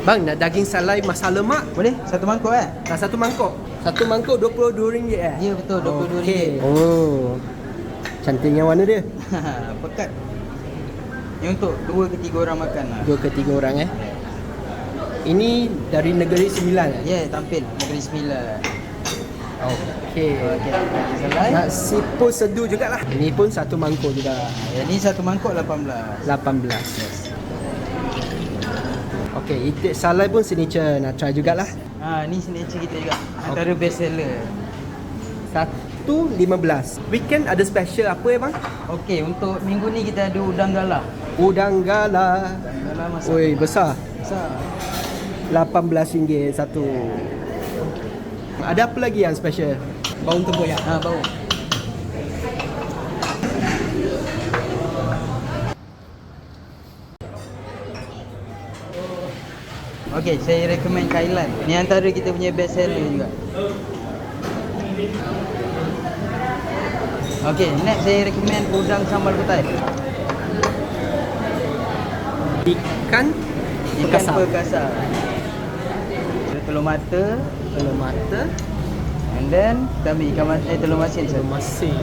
Bang, nak daging salai masak lemak? Boleh? Satu mangkuk Satu mangkuk. Satu mangkuk RM22 Ya betul, RM22. Okey. Oh. Cantiknya warna dia. Pekat. Ini untuk 2 ke 3 orang makan lah. 2 ke 3 orang Ini dari Negeri Sembilan Ya, tampil Negeri Sembilan. Okey. Okey, daging salai. Nasi pun sedu jugalah. Ini pun satu mangkuk juga. Yang ni satu mangkuk 18. 18. Okey, itik salai pun signature. Nak try jugalah. Ni signature kita juga. Antara best seller. 1.15. Weekend ada special apa bang? Okey, untuk minggu ni kita ada udang galah. Udang galah. Udang galah masak. Oi, besar. Besar. RM18 satu. Ada apa lagi yang special? Bau tempoyak. Bau. Okey, saya recommend Kailan. Ni antara kita punya best seller juga. Okey, next saya recommend udang sambal petai. Ikan perkasa. Telur mata, and then kita ambil telur masin.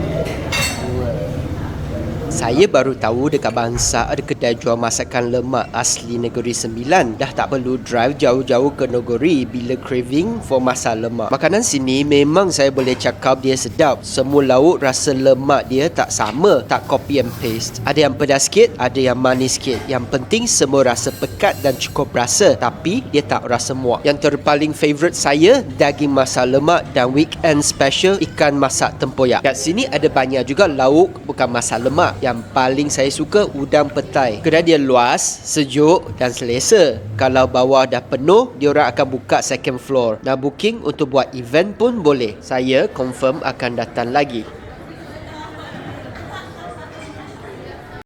Saya baru tahu dekat Bangsar ada kedai jual masakan lemak asli Negeri Sembilan. Dah tak perlu drive jauh-jauh ke Negeri bila craving for masak lemak. Makanan sini memang saya boleh cakap dia sedap. Semua lauk rasa lemak dia tak sama, tak copy and paste. Ada yang pedas sikit, ada yang manis sikit. Yang penting semua rasa pekat dan cukup rasa, tapi dia tak rasa muak. Yang terpaling favourite saya, daging masak lemak dan weekend special ikan masak tempoyak. Kat sini ada banyak juga lauk bukan masak lemak. Yang paling saya suka udang petai. Kedai dia luas, sejuk dan selesa. Kalau bawah dah penuh, diorang akan buka second floor. Nak booking untuk buat event pun boleh. Saya confirm akan datang lagi.